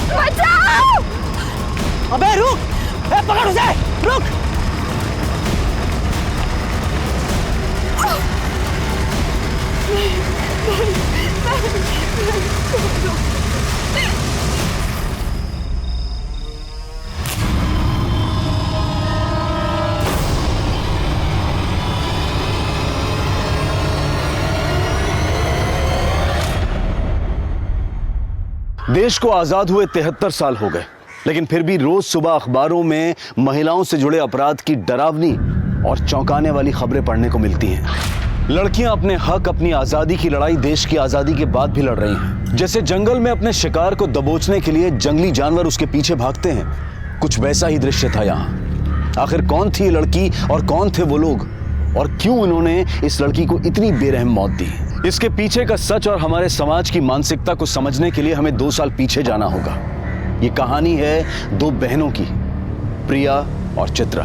बचाओ! अबे रुक! पकड़ उसे! रुक! देश को आजाद हुए 73 साल हो गए, लेकिन फिर भी रोज सुबह अखबारों में महिलाओं से जुड़े अपराध की डरावनी और चौंकाने वाली खबरें पढ़ने को मिलती हैं। लड़कियां अपने हक, अपनी आजादी की लड़ाई देश की आजादी के बाद भी लड़ रही हैं। जैसे जंगल में अपने शिकार को दबोचने के लिए जंगली जानवर उसके पीछे भागते हैं, कुछ वैसा ही दृश्य था यहाँ। आखिर कौन थी ये लड़की और कौन थे वो लोग, और क्यों उन्होंने इस लड़की को इतनी बेरहम मौत दी? इसके पीछे का सच और हमारे समाज की मानसिकता को समझने के लिए हमें 2 साल पीछे जाना होगा। ये कहानी है 2 बहनों की, प्रिया और चित्रा।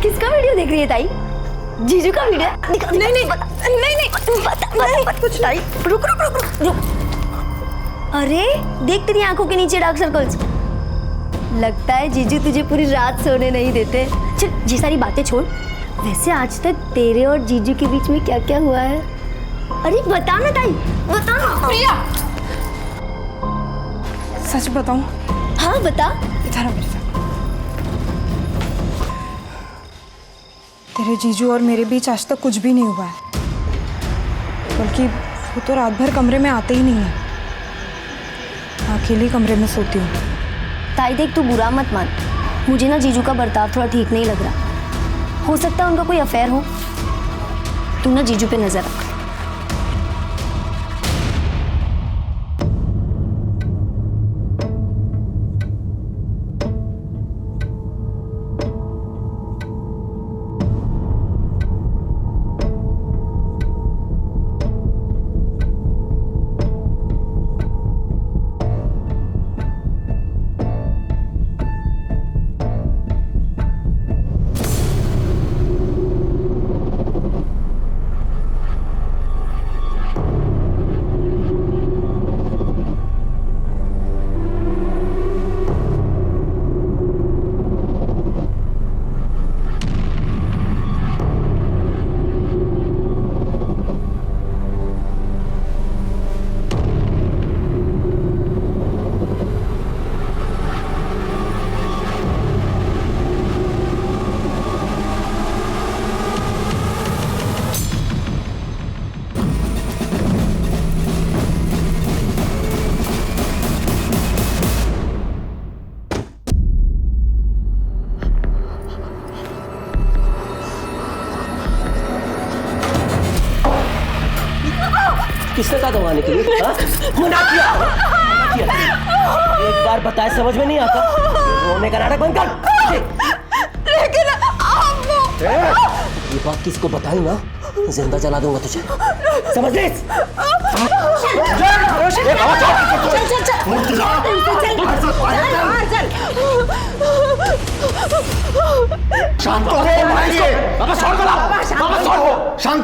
किसका वीडियो देख रही है ताई? जीजू का वीडियो? नहीं नहीं बता कुछ ताई। रुक रुक रुक रुक रुक। अरे देख तेरी आंखों के नीचे डार्क सर्कल्स। लगता है जीजू तुझे पूरी रात सोने नहीं देते। चल ये सारी बातें छोड़, वैसे आज तक तेरे और जीजू के बीच में क्या क्या हुआ है? अरे बता ना ताई, बता ना। प्रिया, सच बताऊं? हाँ बता। इधर आ मेरे साथ। तेरे जीजू और मेरे बीच आज तक कुछ भी नहीं हुआ है, बल्कि वो तो रात भर कमरे में आते ही नहीं है। अकेले कमरे में सोती हूँ। ताई देख, तू बुरा मत मान, मुझे ना जीजू का बर्ताव थोड़ा ठीक नहीं लग रहा। हो सकता है उनका कोई अफेयर हो। तू ना जीजू पे नजर रख। किसने कहा दबाने के लिए? मना किया। एक बार बताए समझ में नहीं आता, रोने का नाटक बंद कर। लेकिन ये बात किसको बताई ना, जिंदा जला दूंगा तुझे, समझ ले? शांत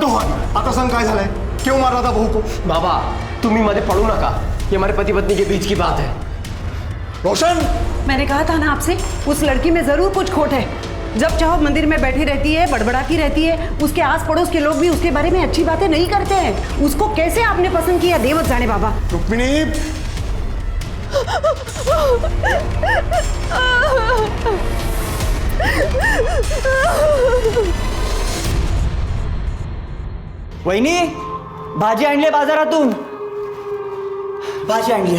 हो. आता सांग काय झालंय? क्यों मार रहा था बहू को? बाबा तुम्ही मध्ये पडू नका, ये हमारे पति पत्नी के बीच की बात है। रोशन, मैंने कहा था ना आपसे, उस लड़की में जरूर कुछ खोट है। जब चाहो मंदिर में बैठी रहती है, बड़बड़ाती रहती है, उसके आस पड़ोस के लोग भी उसके बारे में अच्छी बातें नहीं करते हैं। उसको कैसे आपने पसंद किया, देवत जाने बाबा। रुक्मिणी, वहिनी, भाजी आणली बाजारातून, भाजी आणली.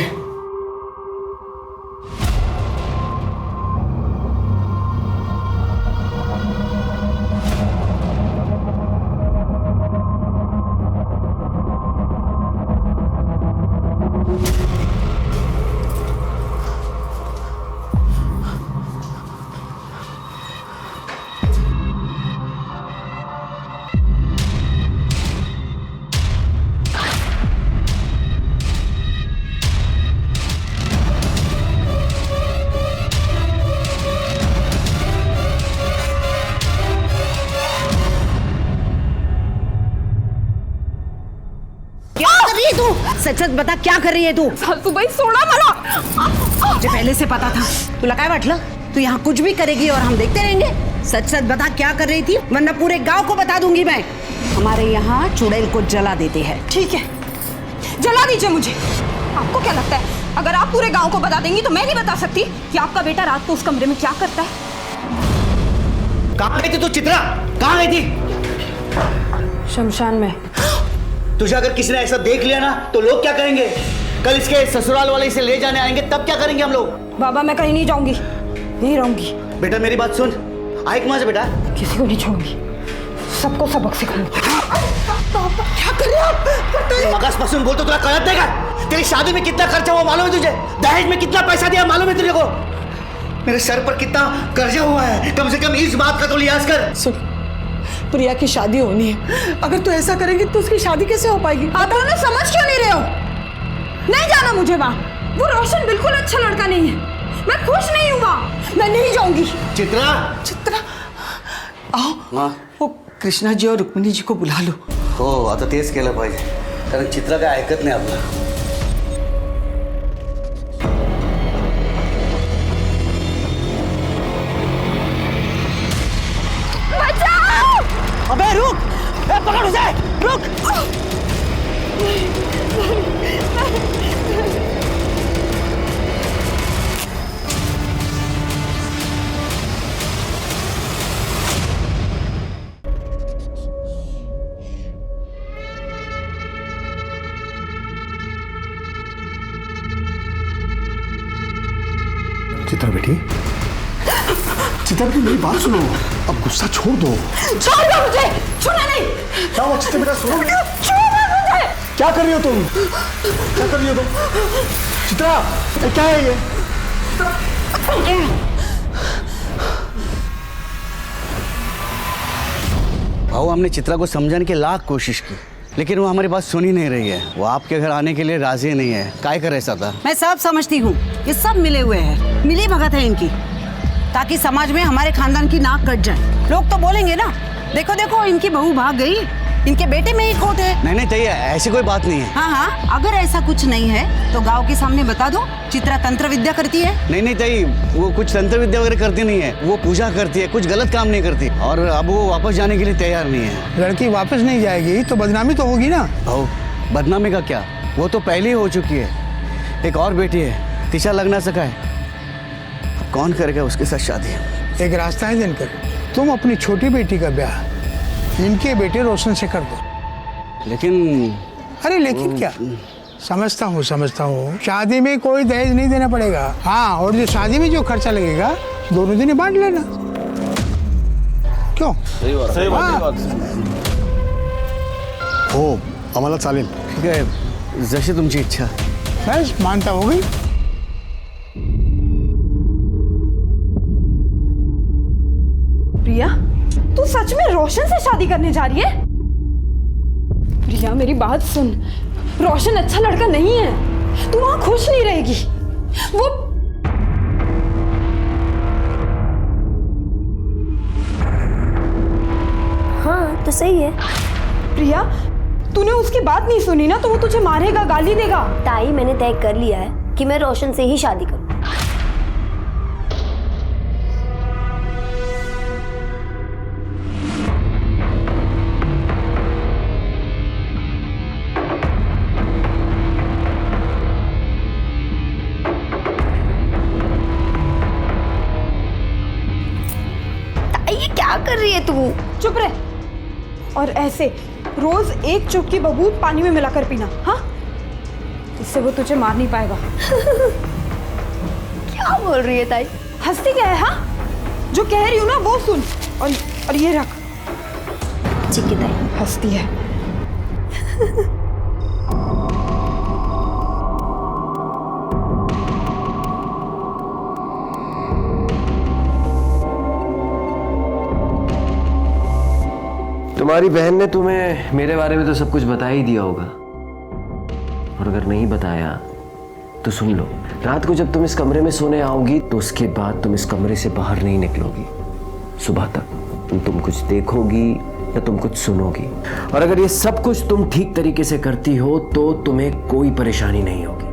रही है तू? सच सच बता, क्या कर रही है तू? सासूबाई सोडा मला. मुझे पहले से पता था. तुला काय वाटलं तू यहाँ कुछ भी करेगी और हम देखते रहेंगे? सच सच बता, क्या कर रही थी, वरना पूरे गांव को बता दूंगी मैं. हमारे यहाँ चुड़ैल को जला देते हैं. ठीक है, जला दीजिए मुझे. आपको क्या लगता है अगर आप पूरे गांव को बता देंगी तो मैं नहीं बता सकती कि आपका बेटा रात को उस कमरे में क्या करता है? कहाँ गई थी तू चित्रा? कहाँ गई थी? शमशान में. तुझे अगर किसी ने ऐसा देख लिया ना तो लोग क्या करेंगे? कल इसके ससुराल वाले इसे ले जाने आएंगे, तब क्या करेंगे हम लोग? बाबा मैं कहीं नहीं जाऊंगी, नहीं रहूंगी. बेटा मेरी बात सुन, आइक मां से बेटा. किसी को नहीं छोड़ूंगी, सबको सबक सिखाऊंगी. क्या कर रहे हो आप? मगज पसंद बोल तो तुला कळत नहीं का? तेरी शादी में कितना खर्चा हुआ मालूम है तुझे? दहेज में कितना पैसा दिया मालूम है तुझे को? मेरे सर पर कितना कर्जा हुआ है, कम से कम इस बात का तो लिहाज कर. सुन, प्रिया की शादी होनी है. अगर तू ऐसा करेंगी तो उसकी शादी कैसे हो पाएगी? आप दोनों समझ क्यों नहीं रहे हो? नहीं जाना मुझे वहाँ. वो रोशन बिल्कुल अच्छा लड़का नहीं है. मैं खुश नहीं हूँ वहाँ. मैं नहीं जाऊंगी. चित्रा, चित्रा, आओ. हाँ. वो कृष्णा जी और रुक्मिणी जी को बुला लो. हो आता तेच केलं पाहिजे, कारण चित्रा काय ऐकत नाही आपलं. अबे रुक, पकड़ उसे, रुक. चित्रा बेटी, चित्रा बेटी मेरी बात सुनो, अब गुस्सा छोड़ दो. छोड़ दो मुझे. छूना नहीं. क्या हुआ चित्रा बेटा, सुनो. छोड़ो मुझे. क्या कर रही हो तुम? क्या कर रही हो तुम? चित्रा, ये क्या है ये? भाऊ, हमने चित्रा को समझाने की लाख कोशिश की, लेकिन वो हमारी बात सुन ही नहीं रही है. वो आपके घर आने के लिए राजी नहीं है. काय करे ऐसा था? मैं सब समझती हूँ, ये सब मिले हुए हैं, मिली भगत है इनकी, ताकि समाज में हमारे खानदान की नाक कट जाए. लोग तो बोलेंगे ना, देखो देखो इनकी बहू भाग गई, इनके बेटे में ही खोट है. नहीं नहीं चाहिए, ऐसी कोई बात नहीं है. हाँ हाँ, अगर ऐसा कुछ नहीं है तो गांव के सामने बता दो चित्रा तंत्र विद्या करती है. नहीं नहीं चाहिए, वो कुछ तंत्र विद्या वगैरह करती नहीं है. वो पूजा करती है, कुछ गलत काम नहीं करती, और अब वो वापस जाने के लिए तैयार नहीं है. लड़की वापस नहीं जाएगी तो बदनामी तो होगी ना. भाऊ, बदनामी का क्या, वो तो पहले ही हो चुकी है. एक और बेटी है, तिशा लग ना सका है. अब कौन करेगा उसके साथ शादी? एक रास्ता है दिनकर, तुम अपनी छोटी बेटी का ब्याह इनके बेटे रोशन से कर दो. लेकिन अरे लेकिन क्या, समझता हूँ शादी में कोई दहेज नहीं देना पड़ेगा. हाँ, और जो शादी में जो खर्चा लगेगा दोनों दिन बांट लेना. क्यों? सही बात. हो, आम्हाला चालेल. ठीक आहे, जशी तुमची इच्छा. बस मानता हो गई. प्रिया, तू सच में रोशन से शादी करने जा रही है? प्रिया मेरी बात सुन, रोशन अच्छा लड़का नहीं है. तू वहां खुश नहीं रहेगी. वो हाँ तो सही है. प्रिया, तूने उसकी बात नहीं सुनी ना तो वो तुझे मारेगा, गाली देगा. ताई मैंने तय कर लिया है कि मैं रोशन से ही शादी करूँ. ये क्या कर रही है तू? चुप रह. और ऐसे रोज एक चुटकी बबूत पानी में मिलाकर पीना. हाँ, इससे वो तुझे मार नहीं पाएगा. क्या बोल रही है ताई? हंसती क्या है? हाँ, जो कह रही हूँ ना वो सुन. और ये रख. ठीक है ताई. हंसती है. तुम्हारी बहन ने तुम्हें मेरे बारे में तो सब कुछ बता ही दिया होगा, और अगर नहीं बताया तो सुन लो. रात को जब तुम इस कमरे में सोने आओगी तो उसके बाद तुम इस कमरे से बाहर नहीं निकलोगी. सुबह तक तुम कुछ देखोगी, या तुम कुछ सुनोगी। और अगर ये सब कुछ तुम ठीक तरीके से करती हो तो तुम्हें कोई परेशानी नहीं होगी,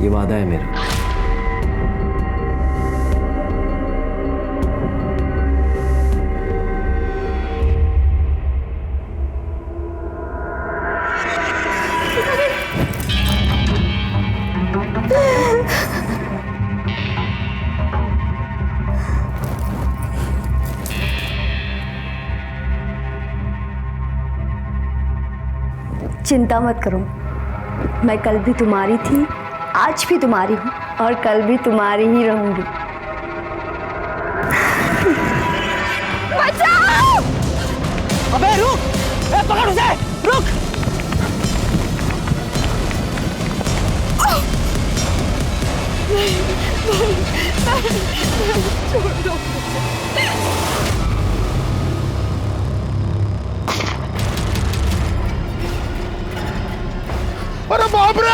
ये वादा है मेरा। चिंता मत करो, मैं कल भी तुम्हारी थी, आज भी तुम्हारी हूँ और कल भी तुम्हारी ही रहूंगी। बचाओ! अबे रुक, पकड़ उसे, रुक। अरे बाप रे!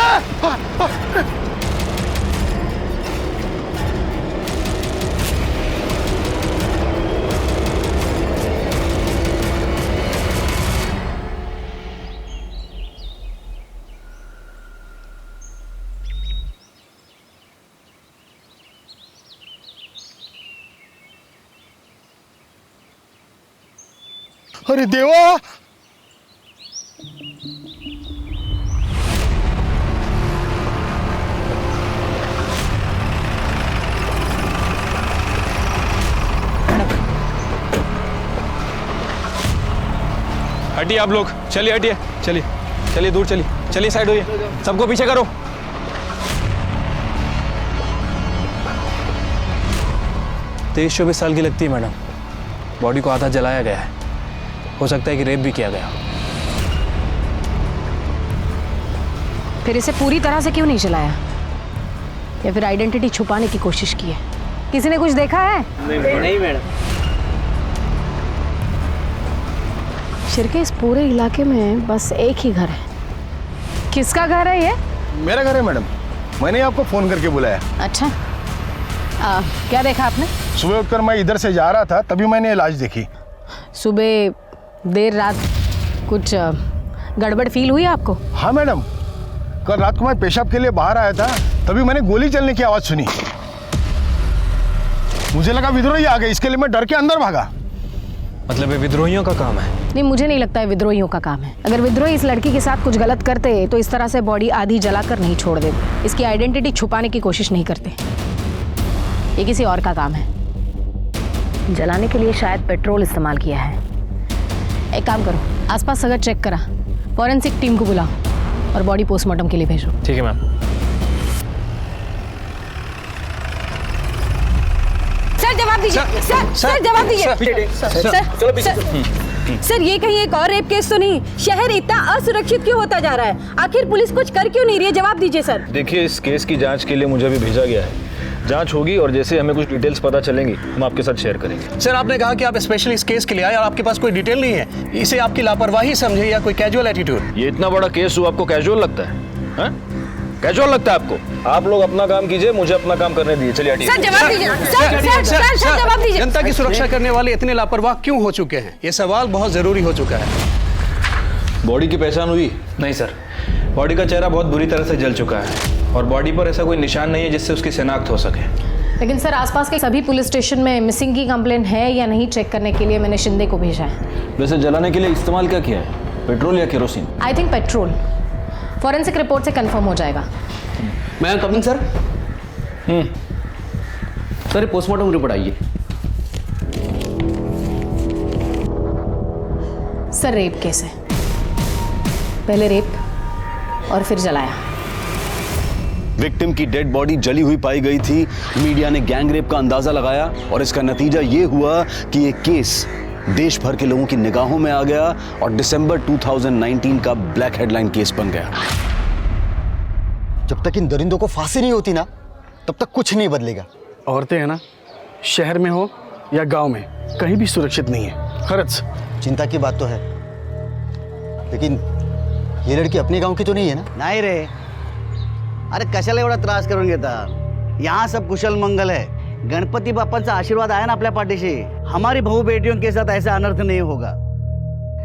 अरे देवा! हटिए आप लोग, चलिए हटिए, चलिए चलिए दूर चलिए, चलिए साइड होइए, सबको पीछे करो। तेईस 24 साल की लगती है मैडम, बॉडी को आधा जलाया गया है, हो सकता है कि रेप भी किया गया। फिर इसे पूरी तरह से क्यों नहीं जलाया, या फिर आइडेंटिटी छुपाने की कोशिश की है? किसी ने कुछ देखा है? नहीं मैडम। शिरके, इस पूरे इलाके में बस एक ही घर है। किसका घर है ये? मेरा घर है मैडम, मैंने आपको फोन करके बुलाया। अच्छा, क्या देखा आपने? सुबह उठकर मैं इधर से जा रहा था, तभी मैंने लाश देखी। सुबह देर रात कुछ गड़बड़ फील हुई आपको? हाँ मैडम, कल रात को मैं पेशाब के लिए बाहर आया था, तभी मैंने गोली चलने की आवाज सुनी। मुझे लगा विद्रोही आ गए, इसके लिए मैं डर के अंदर भागा। मतलब ये विद्रोहियों का काम है? नहीं, मुझे नहीं लगता है विद्रोहियों का काम है। अगर विद्रोही इस लड़की के साथ कुछ गलत करते तो इस तरह से बॉडी आधी जलाकर नहीं छोड़ देते। इसकी आइडेंटिटी छुपाने की कोशिश नहीं करते। ये किसी और का काम है। जलाने के लिए शायद पेट्रोल इस्तेमाल किया है। एक काम करो, आसपास सगर चेक करा, फॉरेंसिक टीम को बुलाओ और बॉडी पोस्टमार्टम के लिए भेजो। ठीक है मैम। सर जवाब दीजिए, सर जवाब दीजिए। सर ये कहीं एक और रेप केस तो नहीं? शहर इतना असुरक्षित क्यों होता जा रहा है? आखिर पुलिस कुछ कर क्यों नहीं रही है? जवाब दीजिए सर। देखिए, इस केस की जांच के लिए मुझे भी भेजा गया है। जांच होगी और जैसे हमें कुछ डिटेल्स पता चलेंगी हम आपके साथ शेयर करेंगे। सर, आपने कहा कि आप स्पेशली इस केस के लिए आए और आपके पास कोई डिटेल नहीं है। इसे आपकी लापरवाही समझे या कोई कैजुअल एटीट्यूड? ये इतना बड़ा केस हुआ, आपको कैजुअल लगता है? कैजुअल लगता है आपको? आप लोग अपना काम कीजिए, मुझे अपना काम करने दीजिए। चलिए हटिए। सर जवाब दीजिए। सर जवाब दीजिए। जनता की सुरक्षा करने वाले इतने लापरवाह क्यों हो चुके हैं? ये सवाल बहुत जरूरी हो चुका है। बॉडी की पहचान हुई? नहीं सर, बॉडी का चेहरा बहुत बुरी तरह से जल चुका है और बॉडी पर ऐसा कोई निशान नहीं है जिससे उसकी शिनाख्त हो सके। लेकिन सर, आसपास के सभी पुलिस स्टेशन में मिसिंग की कंप्लेंट है या नहीं चेक करने के लिए मैंने शिंदे को भेजा है। वैसे जलाने के लिए इस्तेमाल क्या किया है, पेट्रोल या kerosene? I think petrol. Forensic report से कंफर्म हो जाएगा। मैं coming sir. Sir postmortem report आइए। सर रेप केस है, पहले रेप और फिर जलाया। विक्टिम की डेड बॉडी जली हुई पाई गई थी। मीडिया ने गैंग रेप का अंदाजा लगाया और इसका नतीजा ये हुआ कि ये केस देश भर के लोगों की निगाहों में आ गया और दिसंबर 2019 का ब्लैक हेडलाइन केस बन गया। जब तक इन दरिंदों को फांसी नहीं होती ना, तब तक कुछ नहीं बदलेगा। औरतें हैं ना, शहर में हो या गांव में, कहीं भी सुरक्षित नहीं है। खरच चिंता की बात तो है, लेकिन ये लड़की अपने गांव की तो नहीं है ना? नाही रे, अरे कशाला एवढा त्रास करून घेता? यहाँ सब कुशल मंगल है. गणपती बाप्पांचा आशीर्वाद आहे ना आपल्या पाठीशी. हमारी बहू बेटियों के साथ ऐसा अनर्थ नहीं होगा,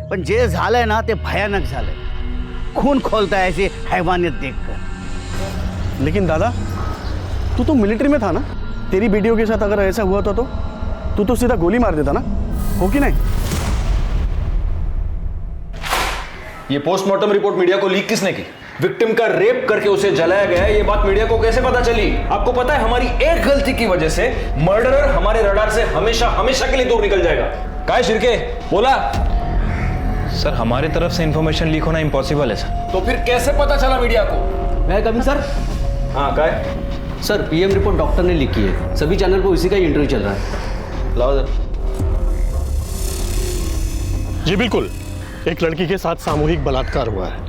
पर जे झालंय ना ते भयानक झालंय। खून खोलता है ऐसी हैवानियत देखकर। लेकिन दादा, तू तो मिलिट्री में था ना, तेरी बेटियों के साथ अगर ऐसा हुआ तो तू तो सीधा गोली मार देता ना, हो कि नहीं? ये पोस्टमार्टम रिपोर्ट मीडिया को लीक किसने की? विक्टिम का रेप करके उसे जलाया गया है, ये बात मीडिया को कैसे पता चली? आपको पता है हमारी एक गलती की वजह से मर्डरर हमारे रडार से हमेशा हमेशा के लिए दूर निकल जाएगा। काय शिर्के बोला? सर, हमारी तरफ से इंफॉर्मेशन लीक होना इम्पॉसिबल है सर। तो फिर कैसे पता चला मीडिया को? मैं कभी सर? हाँ काय? सर, पीएम रिपोर्ट डॉक्टर ने लिखी है, सभी चैनल पर उसी का ही इंटरव्यू चल रहा है। लाओ सर। जी बिल्कुल, एक लड़की के साथ सामूहिक बलात्कार हुआ है।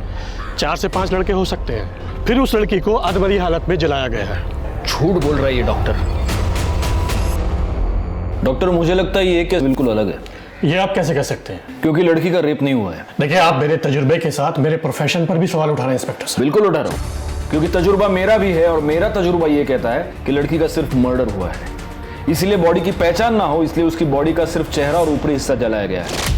4 से 5 लड़के हो सकते हैं। फिर उस लड़की को अधमरी हालत में जलाया गया है। झूठ बोल रहा है ये डॉक्टर। डॉक्टर, मुझे लगता है ये केस बिल्कुल अलग है। ये आप कैसे कह सकते हैं? क्योंकि लड़की का रेप नहीं हुआ है। देखिए, आप मेरे तजुर्बे के साथ मेरे प्रोफेशन पर भी सवाल उठा रहे हैं इंस्पेक्टर साहब। बिल्कुल उठा रहा हूँ, क्योंकि तजुर्बा मेरा भी है और मेरा तजुर्बा ये कहता है कि लड़की का सिर्फ मर्डर हुआ है। इसलिए बॉडी की पहचान ना हो, इसलिए उसकी बॉडी का सिर्फ चेहरा और ऊपरी हिस्सा जलाया गया है।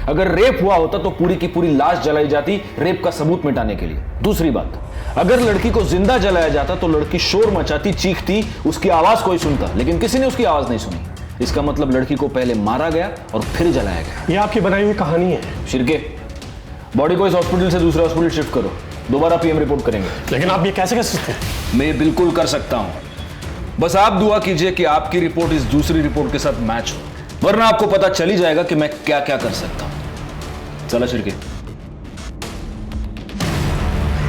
अगर रेप हुआ होता तो पूरी की पूरी लाश जलाई जाती, रेप का सबूत मिटाने के लिए। दूसरी बात, अगर लड़की को जिंदा जलाया जाता तो लड़की शोर मचाती, चीखती, उसकी आवाज कोई सुनता, लेकिन किसी ने उसकी आवाज नहीं सुनी। इसका मतलब लड़की को पहले मारा गया और फिर जलाया गया। ये आपकी बनाई हुई कहानी है। शिर्के, बॉडी को इस हॉस्पिटल से दूसरे हॉस्पिटल शिफ्ट करो, दोबारा पीएम रिपोर्ट करेंगे। लेकिन आप ये कैसे कर सकते हैं? मैं बिल्कुल कर सकता हूं। बस आप दुआ कीजिए कि आपकी रिपोर्ट इस दूसरी रिपोर्ट के साथ मैच हो, वरना आपको पता चल ही जाएगा कि मैं क्या क्या कर सकता हूं। चला शिर्के।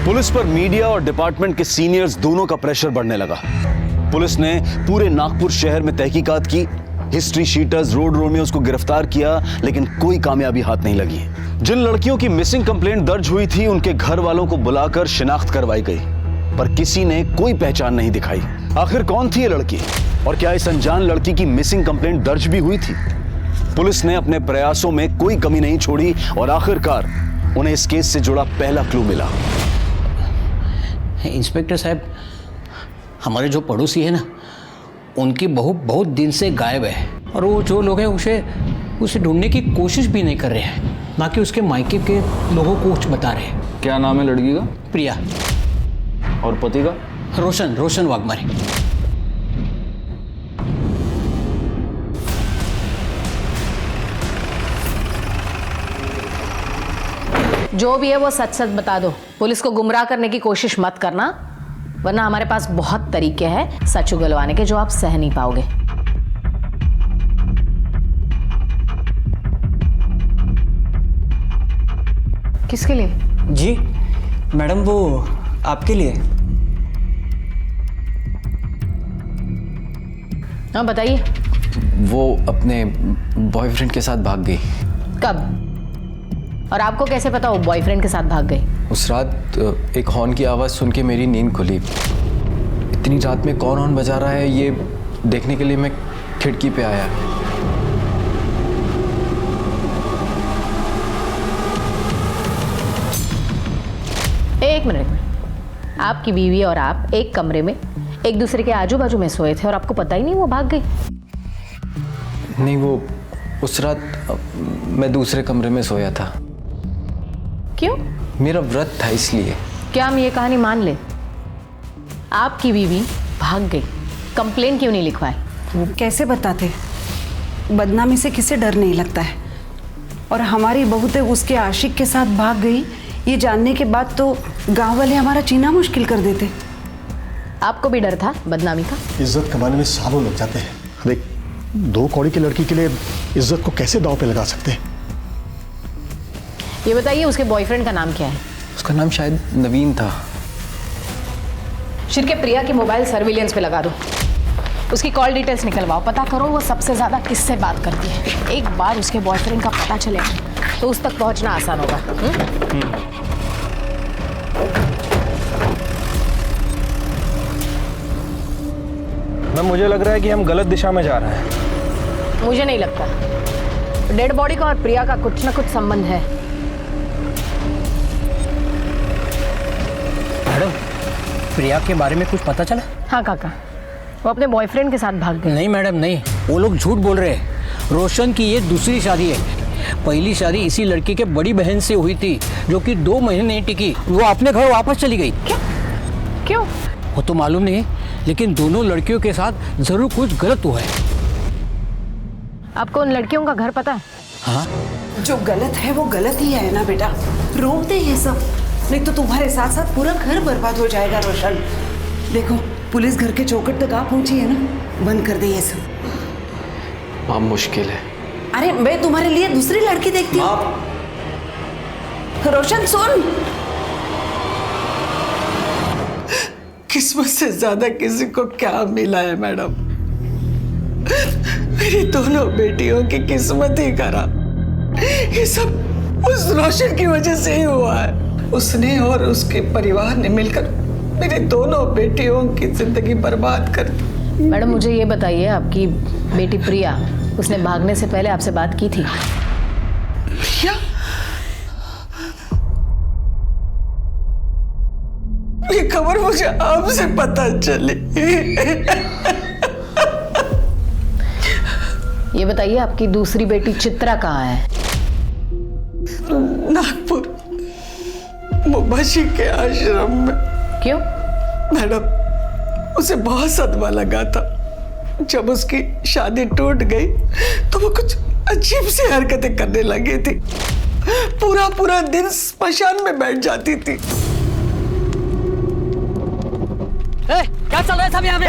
पुलिस पर मीडिया और डिपार्टमेंट के सीनियर्स दोनों का प्रेशर बढ़ने लगा। पुलिस ने पूरे नागपुर शहर में तहकीकात की, हिस्ट्री शीटर्स, रोड रोमियोज को गिरफ्तार किया, लेकिन कोई कामयाबी हाथ नहीं लगी। जिन लड़कियों की मिसिंग कंप्लेंट दर्ज हुई थी, उनके घर वालों को बुलाकर शिनाख्त करवाई गई, पर किसी ने कोई पहचान नहीं दिखाई। आखिर कौन थी ये लड़की और क्या इस अनजान लड़की की मिसिंग कंप्लेंट दर्ज भी हुई थी? पुलिस ने अपने प्रयासों में कोई कमी नहीं छोड़ी और आखिरकार उन्हें इस केस से जुड़ा पहला क्लू मिला। इंस्पेक्टर साहब, हमारे जो पड़ोसी है ना, उनकी बहू बहुत दिन से गायब है और वो जो लोग हैं उसे ढूंढने की कोशिश भी नहीं कर रहे हैं, ना कि उसके मायके के लोगों को कुछ बता रहे हैं। क्या नाम है लड़की का? प्रिया। और पति का? रोशन वाघमारे। जो भी है वो सच सच बता दो। पुलिस को गुमराह करने की कोशिश मत करना, वरना हमारे पास बहुत तरीके हैं सच उगलवाने के जो आप सह नहीं पाओगे। किसके लिए? जी मैडम, वो आपके लिए। हाँ बताइए। वो अपने बॉयफ्रेंड के साथ भाग गई। कब? और आपको कैसे पता वो बॉयफ्रेंड के साथ भाग गई? उस रात एक हॉर्न की आवाज़ सुन के मेरी नींद खुली। इतनी रात में कौन हॉर्न बजा रहा है ये देखने के लिए मैं खिड़की पे आया। एक मिनट, आपकी बीवी और आप एक कमरे में एक दूसरे के आजू बाजू में सोए थे और आपको पता ही नहीं वो भाग गई? नहीं, वो उस रात मैं दूसरे कमरे में सोया था। क्यों? मेरा व्रत था इसलिए। क्या हम ये कहानी मान ले? आपकी बीवी भाग गई, कंप्लेन क्यों नहीं लिखवाई? वो कैसे बताते? बदनामी से किसे डर नहीं लगता है। और हमारी बहू तो उसके आशिक के साथ भाग गई, ये जानने के बाद तो गांव वाले हमारा जीना मुश्किल कर देते। आपको भी डर था बदनामी का? इज्जत कमाने में सालों लग जाते हैं। देख, 2 कौड़ी की लड़की के लिए इज्जत को कैसे दांव पे लगा सकते हैं? ये बताइए, उसके बॉयफ्रेंड का नाम क्या है? उसका नाम शायद नवीन था। शिर्के, प्रिया की मोबाइल सर्विलेंस पे लगा दो, उसकी कॉल डिटेल्स निकलवाओ, पता करो वो सबसे ज्यादा किससे बात करती है। एक बार उसके बॉयफ्रेंड का पता चलेगा तो उस तक पहुंचना आसान होगा। मैम, मुझे लग रहा है कि हम गलत दिशा में जा रहे हैं। मुझे नहीं लगता। डेड बॉडी का और प्रिया का कुछ ना कुछ संबंध है। मैडम, प्रिया के बारे में कुछ पता चला? हाँ काका, वो अपने बॉयफ्रेंड के साथ भाग गई। नहीं मैडम, नहीं, वो लोग झूठ बोल रहे हैं। रोशन की ये दूसरी शादी है। पहली शादी इसी लड़की के बड़ी बहन से हुई थी, जो कि 2 महीने नहीं टिकी, वो अपने घर वापस चली गई। क्यों? वो तो मालूम नहीं, लेकिन दोनों लड़कियों के साथ जरूर कुछ गलत हुआ है। आपको उन लड़कियों का घर पता है? हाँ, जो गलत है वो गलत ही है ना बेटा, रोक दे ये सब, नहीं तो तुम्हारे साथ साथ पूरा घर बर्बाद हो जाएगा रोशन। देखो पुलिस घर के चौखट तक आ पहुंची है ना, बंद कर दे ये सब। माँ मुश्किल है। अरे मैं तुम्हारे लिए दूसरी लड़की देखती हूँ। रोशन सुन, किस्मत से ज्यादा किसी को क्या मिला है मैडम? मेरी दोनों बेटियों की किस्मत ही खराब। ये सब उस रोशन की वजह से ही हुआ है। उसने और उसके परिवार ने मिलकर मेरी दोनों बेटियों की जिंदगी बर्बाद कर दी। मैडम मुझे ये बताइए, आपकी बेटी प्रिया, उसने भागने से पहले आपसे बात की थी? प्रिया? ये खबर मुझे आपसे पता चली। ये बताइए, आपकी दूसरी बेटी चित्रा कहाँ है? नागपुर मुंबाशी के आश्रम में। क्यों? मैडम उसे बहुत सदमा लगा था। जब उसकी शादी टूट गई तो वो कुछ अजीब सी हरकतें करने लगी थी। पूरा दिन स्मशान में बैठ जाती थी। क्या चल रहा है सब यहाँ पे?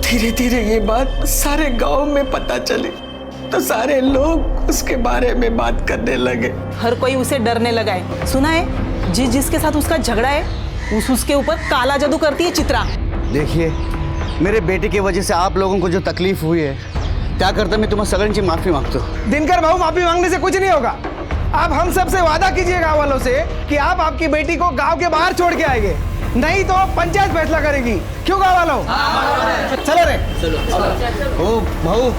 धीरे धीरे ये बात सारे गांव में पता चली तो सारे लोग उसके बारे में बात करने लगे। हर कोई उसे डरने लगा है। सुना है जिसके साथ उसका झगड़ा है उसके ऊपर काला जादू करती है चित्रा। देखिए मेरे बेटे की वजह से आप लोगों को जो तकलीफ हुई है, क्या करता मैं तुम्हें सगन से माफी मांगता हूँ। दिनकर बाबू, माफी मांगने से कुछ नहीं होगा। आप हम सब से वादा कीजिए गांव वालों से कि आप आपकी बेटी को गांव के बाहर छोड़ के आएंगे, नहीं तो पंचायत फैसला करेगी। क्यों गांव वालों? चलो रे चलो। ओ भाऊ,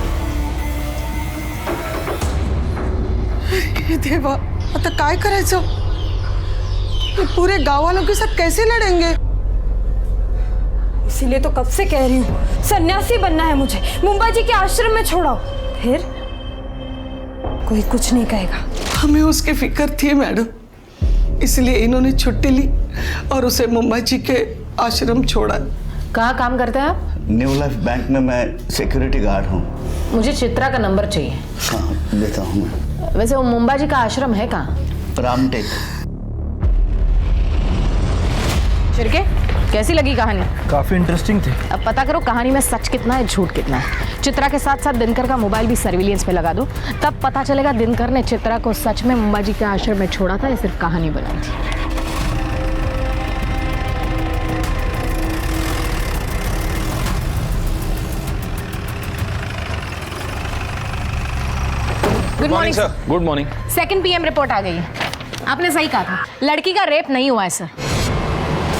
देवा आता काय करायचं? पूरे गांव वालों के साथ कैसे लड़ेंगे? इसीलिए तो कब से कह रही हूँ, सन्यासी बनना है मुझे, मुंबा जी के आश्रम में छोड़ो, फिर कोई कुछ नहीं कहेगा। हमें उसकी फिक्र थी मैडम, इसलिए इन्होंने छुट्टी ली और उसे मुंबा जी के आश्रम छोड़ा। कहाँ काम करते हैं आप? न्यू लाइफ बैंक में मैं सिक्योरिटी गार्ड हूँ। मुझे चित्रा का नंबर चाहिए। हाँ देता हूँ मैं। वैसे वो मुंबा जी का आश्रम है कहाँ? रामटेक। शिर्के, कैसी लगी कहानी? काफी इंटरेस्टिंग थी। अब पता करो कहानी में सच कितना है, झूठ कितना है। चित्रा के साथ साथ दिनकर का मोबाइल भी सर्विलियंस पे लगा दो, तब पता चलेगा दिनकर ने चित्रा को सच में मुंबा जी के आश्रम में छोड़ा था या सिर्फ कहानी बनाई थी। Good morning sir. Good morning. 2 PM report आ गई है। आपने सही कहा था, लड़की का रेप नहीं हुआ है सर।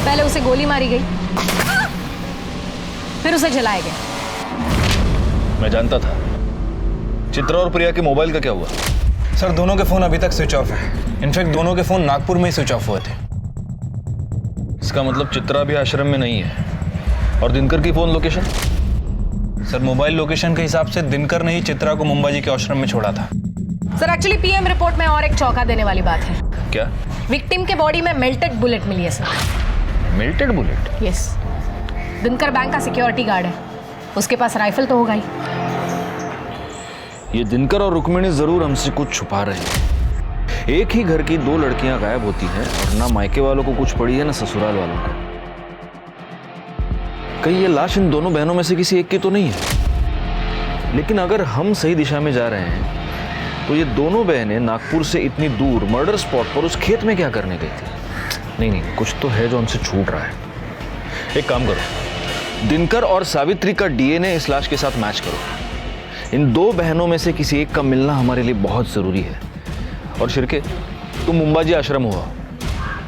पहले उसे गोली मारी गई, फिर उसे जलाया गया। मैं जानता था। चित्रा और प्रिया के मोबाइल का क्या हुआ? सर दोनों के फोन अभी तक स्विच ऑफ है। इनफैक्ट दोनों के फोन नागपुर में ही स्विच ऑफ हुए थे। इसका मतलब चित्रा भी आश्रम में नहीं है। और दिनकर की phone location? Sir mobile location के हिसाब से दिनकर ने ही चित्रा को मुंबा जी के आश्रम में छोड़ा था। सर एक्चुअली PM रिपोर्ट में और एक चौंका देने वाली बात है। क्या? विक्टिम के बॉडी में मेल्टेड बुलेट मिली है sir. Melted bullet? Yes. Dinkar bank का सिक्योरिटी गार्ड है, उसके पास राइफल तो होगा ही। ये दिनकर और रुक्मिणी जरूर हमसे कुछ छुपा रहे हैं। एक ही घर की 2 लड़कियां गायब होती हैं और ना मायके वालों को कुछ पड़ी है ना ससुराल वालों को। कहीं ये लाश इन दोनों बहनों में से किसी एक की तो नहीं है? लेकिन अगर हम सही दिशा में जा रहे हैं तो ये दोनों बहनें नागपुर से इतनी दूर मर्डर स्पॉट पर उस खेत में क्या करने गई थी? नहीं, कुछ तो है जो हमसे छूट रहा है। एक काम करो, दिनकर और सावित्री का DNA इस लाश के साथ मैच करो। इन 2 बहनों में से किसी एक का मिलना हमारे लिए बहुत जरूरी है। और शिर्के, तुम मुंबा जी आश्रम हुआ,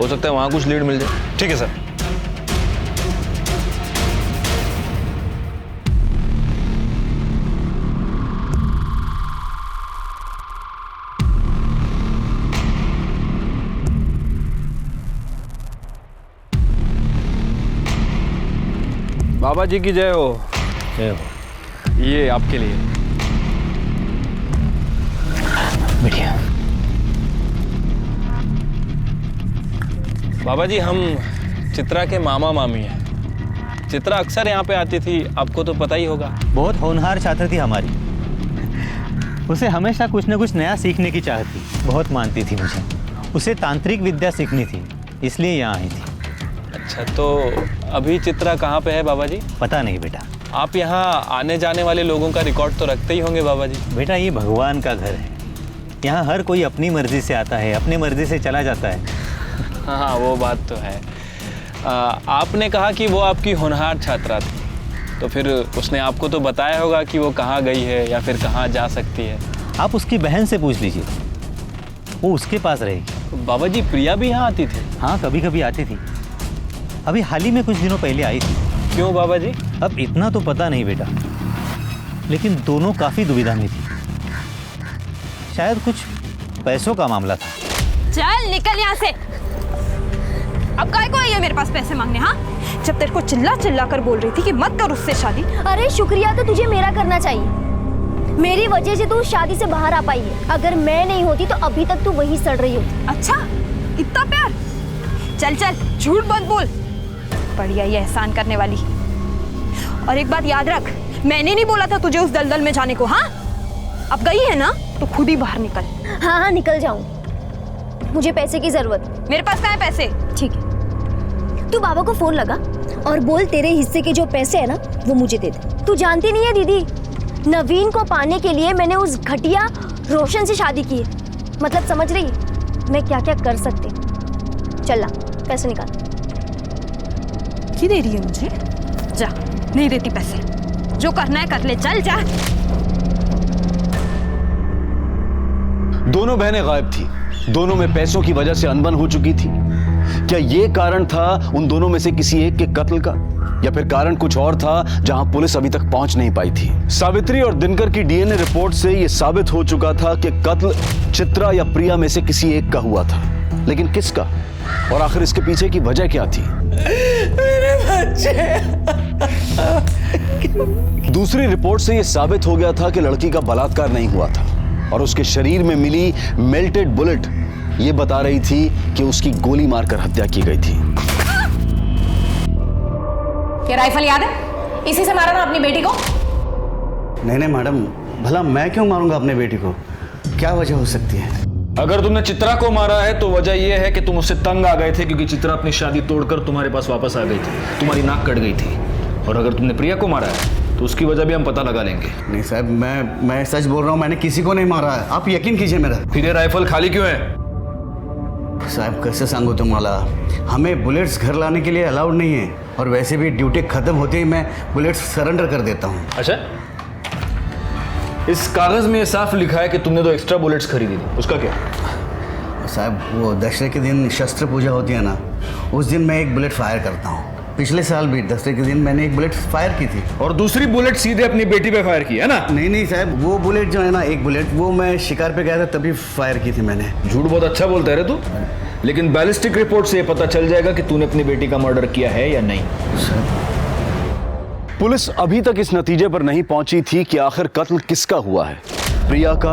हो सकता है वहां कुछ लीड मिल जाए। ठीक है सर। बाबा जी की जय हो। जय हो। ये आपके लिए। बढ़िया। बाबा जी हम चित्रा के मामा मामी हैं। चित्रा अक्सर यहाँ पे आती थी, आपको तो पता ही होगा। बहुत होनहार छात्र थी हमारी। उसे हमेशा कुछ न कुछ नया सीखने की चाहत थी। बहुत मानती थी मुझे। उसे तांत्रिक विद्या सीखनी थी, इसलिए यहाँ आई थी। अच्छा, तो अभी चित्रा कहाँ पे है बाबा जी? पता नहीं बेटा। आप यहाँ आने जाने वाले लोगों का रिकॉर्ड तो रखते ही होंगे बाबा जी। बेटा ये भगवान का घर है, यहाँ हर कोई अपनी मर्जी से आता है, अपनी मर्जी से चला जाता है। हाँ वो बात तो है। आपने कहा कि वो आपकी होनहार छात्रा थी, तो फिर उसने आपको तो बताया होगा कि वो कहाँ गई है या फिर कहाँ जा सकती है। आप उसकी बहन से पूछ लीजिए, वो उसके पास रहेगी। बाबा जी प्रिया भी यहाँ आती थी? हाँ कभी कभी आती थी। अभी हाल ही में कुछ दिनों पहले आई थी। क्यों बाबा जी? अब इतना तो पता नहीं बेटा, लेकिन दोनों काफ़ी दुविधा में थी। शायद कुछ पैसों का मामला था। चल निकल यहाँ से। अब काय को आई है मेरे पास पैसे मांगने? हाँ, जब तेरे को चिल्ला चिल्ला कर बोल रही थी कि मत कर उससे शादी। अरे शुक्रिया तो तुझे मेरा करना चाहिए। मेरी वजह से तू शादी से बाहर आ पाई है। अगर मैं नहीं होती तो अभी तक तू वही सड़ रही होती। अच्छा, इतना प्यार? चल चल, झूठ मत बोल। बढ़िया ये एहसान करने वाली। और एक बात याद रख, मैंने नहीं बोला था तुझे उस दलदल में जाने को। हाँ, अब गई है ना तो खुद ही बाहर निकल। हाँ हाँ निकल जाऊं। मुझे पैसे की जरूरत। मेरे पास कहाँ है पैसे? ठीक है, तू बाबा को फोन लगा और बोल तेरे हिस्से के जो पैसे है ना वो मुझे दे दे। तू जानती नहीं है दीदी, नवीन को पाने के लिए मैंने उस घटिया रोशन से शादी की है। मतलब समझ रही मैं क्या क्या कर सकती। चल ला पैसे निकाल। की दे रही है मुझे? जा, नहीं देती पैसे। जो करना है कर ले, चल जा। दोनों बहनें गायब थी। दोनों में पैसों की वजह से अनबन हो चुकी थी। क्या ये कारण था उन दोनों में से किसी एक के कत्ल का, या फिर कारण कुछ और था जहां पुलिस अभी तक पहुंच नहीं पाई थी? सावित्री और दिनकर की डीएनए रिपोर्ट से यह साबित हो चुका था कि कत्ल चित्रा या प्रिया में से किसी एक का हुआ था, लेकिन किसका, और आखिर इसके पीछे की वजह क्या थी? मेरे बच्चे। दूसरी रिपोर्ट से यह साबित हो गया था कि लड़की का बलात्कार नहीं हुआ था, और उसके शरीर में मिली मेल्टेड बुलेट ये बता रही थी कि उसकी गोली मारकर हत्या की गई थी। क्या राइफल याद है? इसी से मारा ना अपनी बेटी को? नहीं नहीं मैडम, भला मैं क्यों मारूंगा अपने बेटी को? क्या वजह हो सकती है? अगर तुमने चित्रा को मारा है तो वजह यह है कि तुम उससे तंग आ गए थे, क्योंकि चित्रा अपनी शादी तोड़कर तुम्हारे पास वापस आ गई थी, तुम्हारी नाक कट गई थी। और अगर तुमने प्रिया को मारा है तो उसकी वजह भी हम पता लगा लेंगे। नहीं साहब, मैं सच बोल रहा हूँ, मैंने किसी को नहीं मारा है। आप यकीन कीजिए मेरा। फिर ये राइफल खाली क्यों है? साहब कैसे सांगू तुम्हाला, हमें बुलेट्स घर लाने के लिए अलाउड नहीं है, और वैसे भी ड्यूटी खत्म होते ही मैं बुलेट्स सरेंडर कर देता हूँ। अच्छा, इस कागज में साफ लिखा है कि तुमने 2 एक्स्ट्रा बुलेट्स खरीदी थी, उसका क्या? साहब वो दशहरे के दिन शस्त्र पूजा होती है ना, उस दिन मैं एक बुलेट फायर करता हूँ। पिछले साल भी दशहरे के दिन मैंने एक बुलेट फायर की थी। और दूसरी बुलेट सीधे अपनी बेटी पे फायर की है ना? नहीं साहब, वो बुलेट जो है ना, एक बुलेट वो मैं शिकार पे गया था तभी फायर की थी मैंने। झूठ बहुत अच्छा बोलता है रे तू, लेकिन बैलिस्टिक रिपोर्ट से ये पता चल जाएगा कि तूने अपनी बेटी का मर्डर किया है या नहीं। पुलिस अभी तक इस नतीजे पर नहीं पहुंची थी कि आखिर कत्ल किसका हुआ है, प्रिया का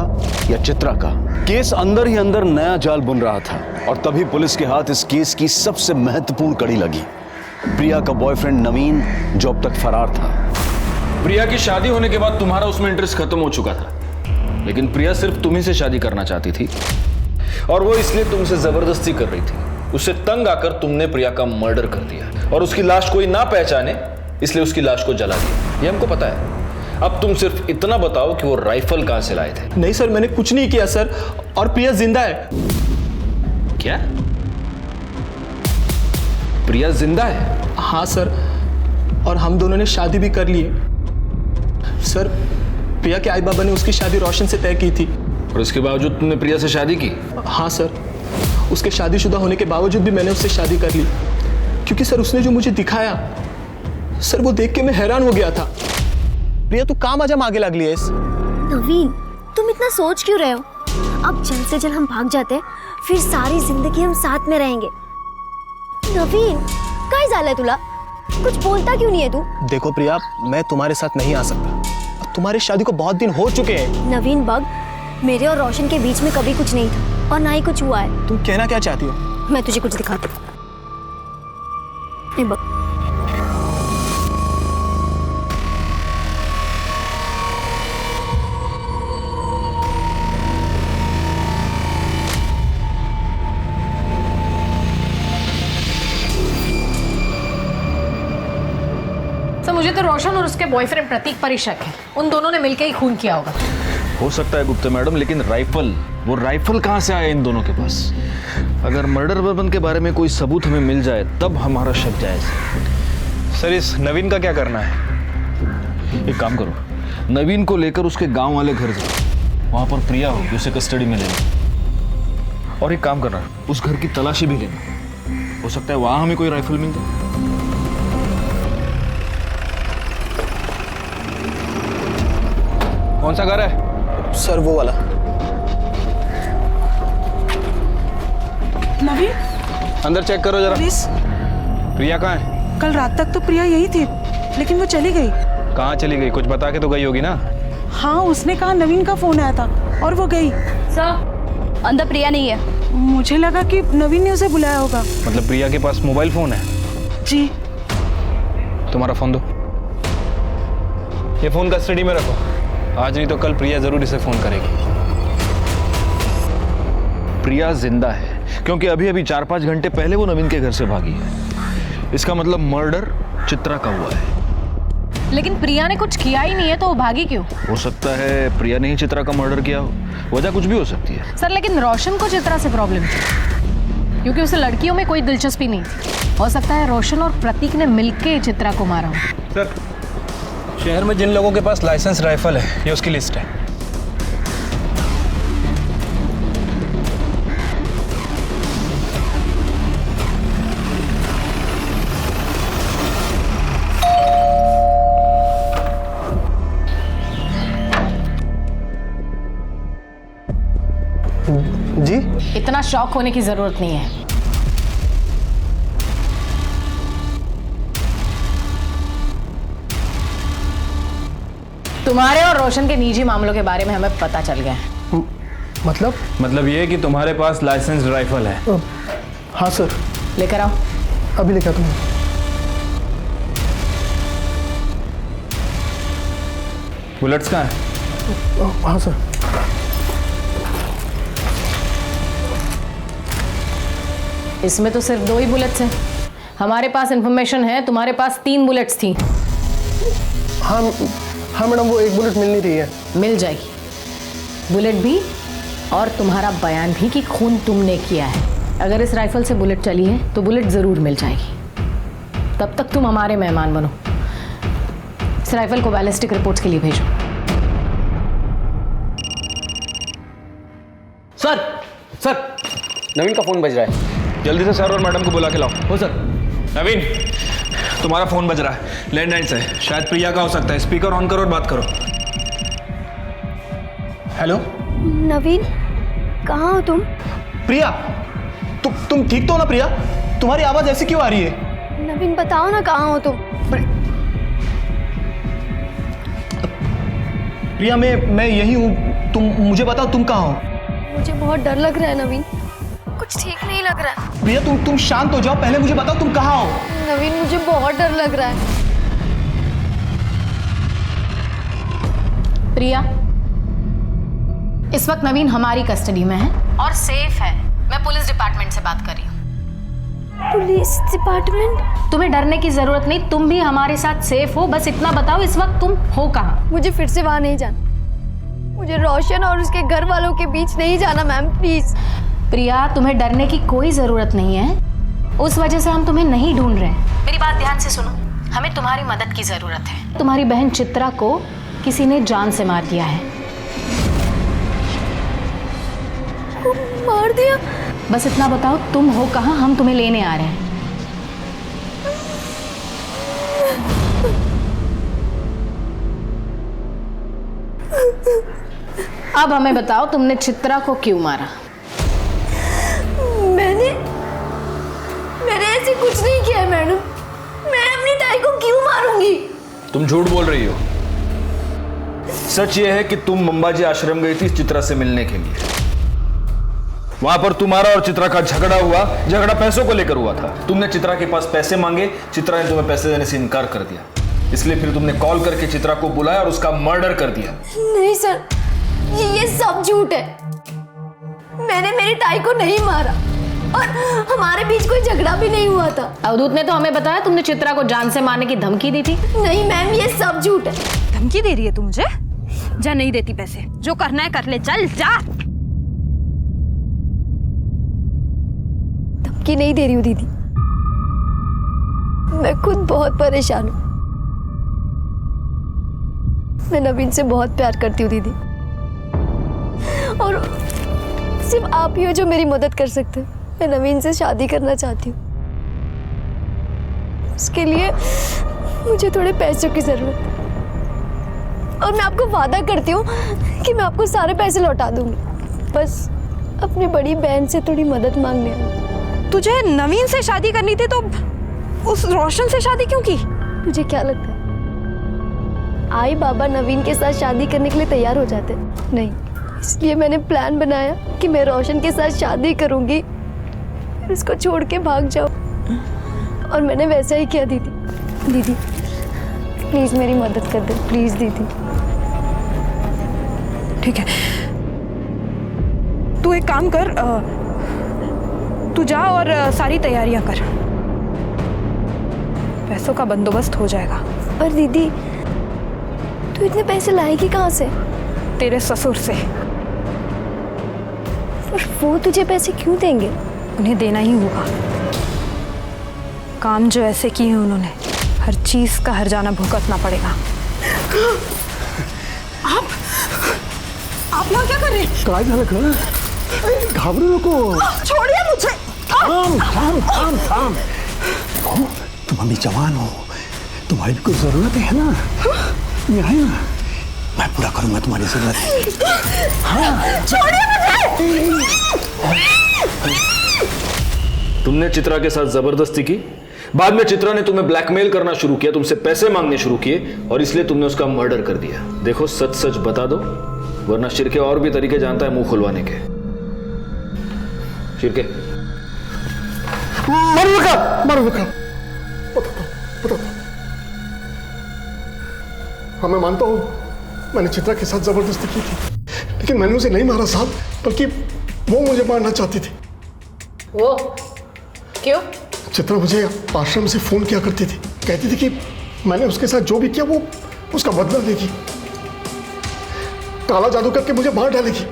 या चित्रा का। केस अंदर ही अंदर नया जाल बुन रहा था, और तभी पुलिस के हाथ इस केस की सबसे महत्वपूर्ण कड़ी लगी, प्रिया का बॉयफ्रेंड नवीन, जो अब तक फरार था। प्रिया की शादी होने के बाद तुम्हारा उसमें इंटरेस्ट खत्म हो चुका था, लेकिन प्रिया सिर्फ तुम्ही से शादी करना चाहती थी, और वो इसलिए तुमसे जबरदस्ती कर रही थी। उससे तंग आकर तुमने प्रिया का मर्डर कर दिया, और उसकी लाश कोई ना पहचाने इसलिए उसकी लाश को जला दिया। ये हमको पता है। अब तुम सिर्फ इतना बताओ कि वो राइफल कहां से लाए थे। नहीं सर, मैंने कुछ नहीं किया सर, और प्रिया जिंदा है। क्या? प्रिया जिंदा है? हाँ सर, और हम दोनों ने शादी भी कर ली है। सर, प्रिया के आई बाबा ने उसकी शादी रोशन से तय की थी। और इसके बावजूद तुमने प्रिया से शादी की? हाँ सर, उसके शादीशुदा होने के बावजूद भी मैंने उससे शादी कर ली, क्योंकि सर उसने जो मुझे दिखाया सर, वो देख के मैं हैरान हो गया था। प्रिया तू काम आजा आगे लग लिया। नवीन, तुम इतना सोच क्यों रहे हो? अब जल्द से जल्द हम भाग जाते हैं, फिर सारी जिंदगी हम साथ में रहेंगे। नवीन, काय झालंय तुला? कुछ बोलता क्यों नहीं है तू? देखो प्रिया, मैं तुम्हारे साथ नहीं आ सकता। तुम्हारी शादी को बहुत दिन हो चुके हैं। नवीन बग, मेरे और रोशन के बीच में कभी कुछ नहीं था और ना ही कुछ हुआ है। तुम कहना क्या चाहती हो? मैं तुझे कुछ दिखाती हूँ। ये बग। तो मुझे तो रोशन और उसके बॉयफ्रेंड प्रतीक पर ही शक है। उन दोनों ने मिलकर ही खून किया होगा। हो सकता है गुप्ता मैडम, लेकिन वो राइफल कहाँ से आया इन दोनों के पास? अगर मर्डर वेपन के बारे में कोई सबूत हमें मिल जाए तब हमारा शक जायज। सर, इस नवीन का क्या करना है? एक काम करो, नवीन को लेकर उसके गांव वाले घर जाओ। वहां पर प्रिया होगी, उसे कस्टडी में लेना। और एक काम करना, उस घर की तलाशी भी लेना। हो सकता है वहां हमें कोई राइफल मिल जाए। कौन सा घर है? सर वो वाला। नवीन, अंदर चेक करो जरा। प्लीज। प्रिया कहाँ है? कल रात तक तो प्रिया यही थी, लेकिन वो चली गई। कहाँ चली गई? कुछ बता के तो गई होगी ना। हाँ, उसने कहा नवीन का फोन आया था और वो गई। सर, अंदर प्रिया नहीं है। मुझे लगा कि नवीन ने उसे बुलाया होगा। मतलब प्रिया के पास मोबाइल फोन है? जी। तुम्हारा फोन दो। ये फोन कस्टडी में रखो। आज नहीं तो कल प्रिया जरूर इसे फोन करेगी। प्रिया जिंदा है क्योंकि अभी अभी 4-5 घंटे पहले वो नवीन के घर से भागी है। इसका मतलब मर्डर चित्रा का हुआ है। लेकिन प्रिया ने कुछ किया ही नहीं है, तो वो भागी क्यों? हो सकता है प्रिया ने ही चित्रा का मर्डर किया हो। वजह कुछ भी हो सकती है। सर, लेकिन रोशन को चित्रा से प्रॉब्लम थी क्योंकि उसे लड़कियों में कोई दिलचस्पी नहीं थी। हो सकता है रोशन और प्रतीक ने मिलकर चित्रा को मारा हो। सर, शहर में जिन लोगों के पास लाइसेंस राइफल है, ये उसकी लिस्ट है। जी? इतना शॉक होने की जरूरत नहीं है। तुम्हारे और रोशन के निजी मामलों के बारे में हमें पता चल गया है। मतलब ये कि तुम्हारे पास लाइसेंस राइफल है? हाँ सर। लेकर आओ। अभी लेकर आता हूँ। बुलेट्स कहाँ है? हाँ सर। इसमें तो सिर्फ 2 ही बुलेट्स हैं। हमारे पास इंफॉर्मेशन है तुम्हारे पास 3 बुलेट्स थी। हाँ हाँ मैडम, वो एक बुलेट मिल नहीं रही है। मिल जाएगी बुलेट भी, और तुम्हारा बयान भी कि खून तुमने किया है। अगर इस राइफल से बुलेट चली है तो बुलेट ज़रूर मिल जाएगी। तब तक तुम हमारे मेहमान बनो। इस राइफल को बैलिस्टिक रिपोर्ट्स के लिए भेजो। सर, नवीन का फोन बज रहा है। जल्दी से सर और मैडम को बुला के लाओ। हो सर। नवीन, तुम्हारा फोन बज रहा है, लैंडलाइन से। शायद प्रिया का हो सकता है। स्पीकर ऑन करो और बात करो। हेलो नवीन, कहाँ हो तुम? प्रिया, तुम ठीक तो हो ना? प्रिया, तुम्हारी आवाज ऐसी क्यों आ रही है? नवीन बताओ ना, कहाँ हो तुम? प्रिया, मैं यही हूँ। तुम मुझे बताओ, तुम कहाँ हो? मुझे बहुत डर लग रहा है नवीन, कुछ ठीक नहीं लग रहा है। प्रिया, तुम शांत हो जाओ। पहले मुझे बताओ तुम कहाँ हो? नवीन, मुझे बहुत डर लग रहा है। प्रिया, इस वक्त नवीन हमारी कस्टडी में है और सेफ है। मैं पुलिस डिपार्टमेंट से बात कर रही हूँ। Police department? तुम्हें डरने की जरूरत नहीं, तुम भी हमारे साथ सेफ हो। बस इतना बताओ, इस वक्त तुम हो कहाँ? मुझे फिर से वहां नहीं जाना। मुझे रोशन और उसके घर वालों के बीच नहीं जाना मैम, प्लीज। प्रिया, तुम्हें डरने की कोई जरूरत नहीं है। उस वजह से हम तुम्हें नहीं ढूंढ रहे। मेरी बात ध्यान से सुनो, हमें तुम्हारी मदद की जरूरत है। तुम्हारी बहन चित्रा को किसी ने जान से मार दिया है। मार दिया? बस इतना बताओ, तुम हो कहाँ? हम तुम्हें लेने आ रहे हैं। अब हमें बताओ, तुमने चित्रा को क्यों मारा? मैंने ऐसे कुछ नहीं किया मैडम। मैं अपनी ताई को क्यों मारूंगी? तुम झूठ बोल रही हो। सच यह है कि तुम मंबाजी आश्रम गई थी चित्रा से मिलने के लिए। वहां पर तुम्हारा और चित्रा का झगड़ा हुआ। झगड़ा पैसों को लेकर हुआ था। तुमने चित्रा के पास पैसे मांगे, चित्रा ने तुम्हें पैसे देने से इनकार कर दिया। इसलिए फिर तुमने कॉल करके चित्रा को बुलाया और उसका मर्डर कर दिया। नहीं सर, ये सब झूठ है। मैंने मेरी ताई को नहीं मारा और हमारे बीच कोई झगड़ा भी नहीं हुआ था। अवधूत ने तो हमें बताया तुमने चित्रा को जान से मारने की धमकी दी थी। नहीं मैम, ये सब झूठ है। धमकी दे रही है तू मुझे? जा, नहीं देती पैसे, जो करना है कर ले, चल जा। धमकी नहीं दे रही हूँ दीदी, मैं खुद बहुत परेशान हूँ। मैं नवीन से बहुत प्यार करती हूँ दीदी, और सिर्फ आप ही हो जो मेरी मदद कर सकते हो। मैं नवीन से शादी करना चाहती हूँ। उसके लिए मुझे थोड़े पैसों की जरूरत है, और मैं आपको वादा करती हूँ कि मैं आपको सारे पैसे लौटा दूंगी। बस अपनी बड़ी बहन से थोड़ी मदद मांगने आई। तुझे नवीन से शादी करनी थी तो उस रोशन से शादी क्यों की? मुझे क्या लगता है आई बाबा नवीन के साथ शादी करने के लिए तैयार हो जाते? नहीं, इसलिए मैंने प्लान बनाया कि मैं रोशन के साथ शादी करूंगी, फिर उसको छोड़ के भाग जाऊं। और मैंने वैसा ही किया दीदी। दीदी प्लीज मेरी मदद कर दे, प्लीज दीदी। ठीक है, तू एक काम कर, तू जा और सारी तैयारियां कर, पैसों का बंदोबस्त हो जाएगा। पर दीदी तू इतने पैसे लाएगी कहाँ से? तेरे ससुर से। पर वो तुझे पैसे क्यों देंगे? उन्हें देना ही होगा। काम जो ऐसे किए हैं उन्होंने, हर चीज का हर्जाना भुगतना पड़ेगा। आप लोग क्या कर रहे हैं? काय झालं का? घाबरू नको। छोड़िए मुझे। थाम थाम थाम थाम। तुम अभी जवान हो, तुम्हारी भी कुछ जरूरत है ना? मैं है ना, मैं पूरा करूंगा तुम्हारी जरूरत। हाँ। छोड़िए मुझे। तुमने चित्रा के साथ जबरदस्ती की, बाद में चित्रा ने तुम्हें ब्लैकमेल करना शुरू किया, तुमसे पैसे मांगने शुरू किए, और इसलिए तुमने उसका मर्डर कर दिया। देखो सच सच बता दो, वरना शिरके और भी तरीके जानता है मुंह खुलवाने के। शिरके मर बता। हाँ मैं मानता हूँ मैंने चित्रा के साथ जबरदस्ती की थी, लेकिन मैंने उसे नहीं मारा साहब, बल्कि वो मुझे मारना चाहती थी। वो क्यों? चित्रा मुझे आश्रम से फोन किया करती थी, कहती थी कि मैंने उसके साथ जो भी किया वो उसका बदला लेगी, काला जादू करके मुझे मार डालेगी।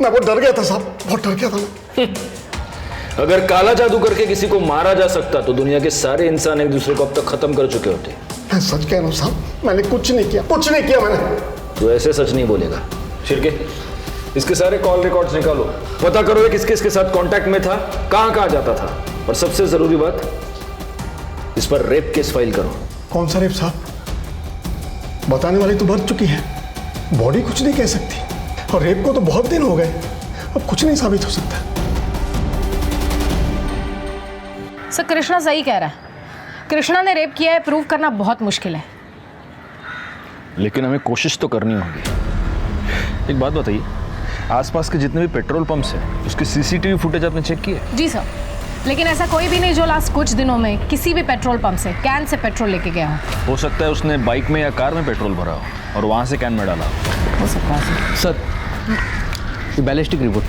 मैं बहुत डर गया था साहब, बहुत डर गया था मैं। अगर काला जादू करके किसी को मारा जा सकता तो दुनिया के सारे इंसान एक दूसरे को अब तक खत्म कर चुके होते। मैं सच कह रहा हूँ साहब, मैंने कुछ नहीं किया मैंने। तो ऐसे सच नहीं बोलेगा। शिरके इसके सारे कॉल रिकॉर्ड्स निकालो, पता करो ये किसके इसके साथ कांटेक्ट में था, कहाँ जाता था, और सबसे जरूरी बात, इस पर रेप केस फाइल करो। कौन सा रेप साहब? बताने वाली तो मर चुकी है, बॉडी कुछ नहीं कह सकती, और रेप को तो बहुत दिन हो गए, अब कुछ नहीं साबित हो सकता। सर कृष्णा सही कह रहा है, कृष्णा ने रेप किया है, प्रूव करना बहुत मुश्किल है। लेकिन हमें कोशिश तो करनी होगी। एक बात बताइए, आसपास के जितने भी पेट्रोल पंप्स हैं उसके सीसीटीवी फुटेज आपने चेक किए? जी सर, लेकिन ऐसा कोई भी नहीं जो लास्ट कुछ दिनों में किसी भी पेट्रोल पंप से कैन से पेट्रोल लेके गया हो सकता है उसने बाइक में या कार में पेट्रोल भरा हो और वहां से कैन में डाला हो सकता है सर। Ballistic report.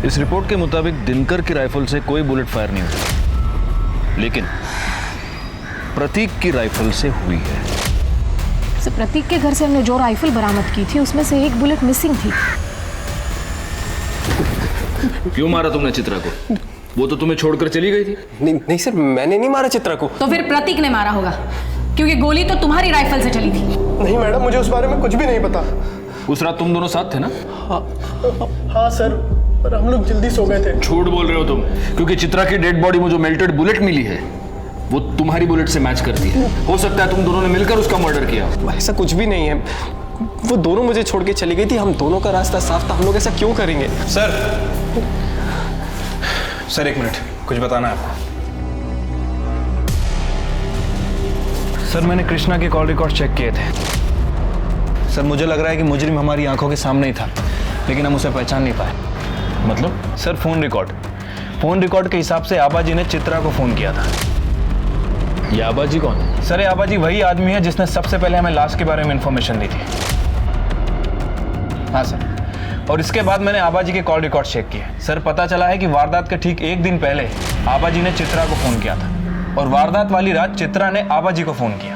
इस रिपोर्ट के मुताबिक दिनकर की राइफल से कोई बुलेट फायर नहीं हुई, लेकिन प्रतीक की राइफल से हुई है। सर प्रतीक के घर से हमने जो राइफल बरामद की थी उसमें से एक बुलेट मिसिंग थी। क्यों मारा तुमने चित्रा को? वो तो तुम्हें छोड़कर चली गई थी। नहीं सर, मैंने नहीं मारा चित्रा को। तो फिर प्रतीक ने मारा होगा, क्योंकि गोली तो तुम्हारी राइफल से चली थी। नहीं मैडम, मुझे उस बारे में कुछ भी नहीं पता। उस रात तुम दोनों साथ थे ना? हाँ सर, पर हम लोग जल्दी सो गए थे। झूठ बोल रहे हो तुम, क्योंकि चित्रा की डेड बॉडी में जो मेल्टेड बुलेट मिली है वो तुम्हारी बुलेट से मैच करती है। हो सकता है तुम दोनों ने मिलकर उसका मर्डर किया। ऐसा कुछ भी नहीं है, वो दोनों मुझे छोड़ के चली गई थी, हम दोनों का रास्ता साफ था, हम लोग ऐसा क्यों करेंगे? सर सर 1 मिनट, कुछ बताना है आपको। सर मैंने कृष्णा के कॉल रिकॉर्ड चेक किए थे। सर मुझे लग रहा है कि मुजरिम हमारी आंखों के सामने ही था, लेकिन हम उसे पहचान नहीं पाए। मतलब? सर फोन रिकॉर्ड के हिसाब से आबाजी ने चित्रा को फोन किया था। ये आबाजी कौन है? सर ये आबाजी वही आदमी है जिसने सबसे पहले हमें लाश के बारे में इंफॉर्मेशन दी थी। हाँ सर, और इसके बाद मैंने आबाजी के कॉल रिकॉर्ड चेक किए। सर पता चला है कि वारदात के ठीक 1 दिन पहले आबाजी ने चित्रा को फोन किया था, और वारदात वाली रात चित्रा ने आबाजी को फोन किया।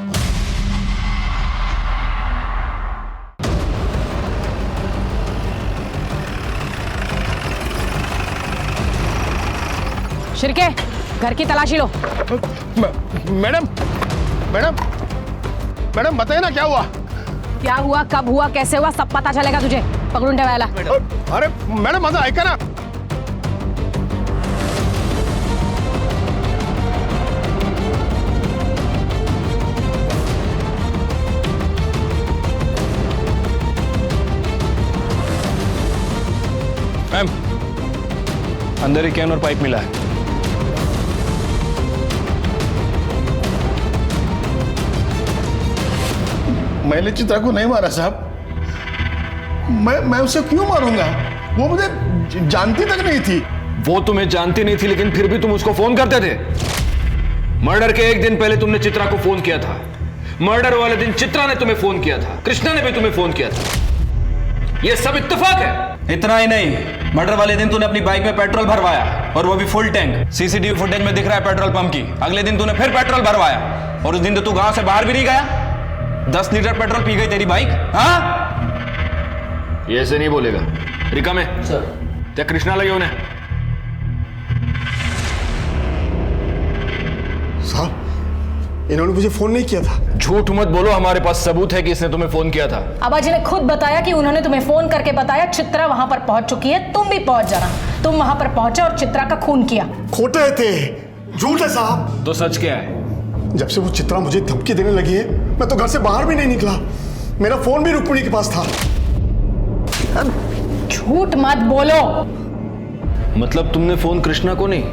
शिर्के, घर की तलाशी लो। मैडम मैडम मैडम बताइए ना क्या हुआ? क्या हुआ, कब हुआ, कैसे हुआ, सब पता चलेगा तुझे। पकड़ून ठेवायला। अरे मैडम माझं ऐका ना। मैम, अंदर ही कैन और पाइप मिला है। मैंने चित्रा को नहीं मारा साहब। मैं उसे क्यों मारूंगा? वो मुझे जानती तक नहीं थी। वो तुम्हें जानती नहीं थी, लेकिन फिर भी तुम उसको फोन करते थे। मर्डर के 1 दिन पहले तुमने चित्रा को फोन किया था। मर्डर वाले दिन चित्रा ने तुम्हें फोन किया था, कृष्णा ने भी तुम्हें फोन किया था। यह सब इत्तेफाक है। इतना ही नहीं, मर्डर वाले दिन तूने अपनी बाइक में पेट्रोल भरवाया, और वो भी फुल टैंक। सीसीटीवी फुटेज में दिख रहा है पेट्रोल पंप की। अगले दिन तूने फिर पेट्रोल भरवाया, और उस दिन तो तू गांव से बाहर भी नहीं गया। 10 लीटर पेट्रोल पी गई तेरी बाइक। हाँ, ये ऐसे नहीं बोलेगा। रिका में सर त्या कृष्णा लगे उन्हें। साहब इन्होंने मुझे फोन नहीं किया था। झूठ मत बोलो, हमारे पास सबूत है कि इसने तुम्हें फोन किया था। आबाजी ने खुद बताया कि उन्होंने तुम्हें फोन करके बताया चित्रा वहां पर पहुंच चुकी है, तुम भी पहुंच जाना। तुम वहां पर पहुंचे और चित्रा का खून किया। खोटे थे, झूठ है साहब। तो सच क्या है? जब से वो चित्रा मुझे धमकी देने लगी है, मैं तो घर से बाहर भी नहीं निकला। मेरा फोन भी रुक्मिणी के पास था। झूठ मत बोलो। मतलब तुमने फोन कृष्णा को नहीं,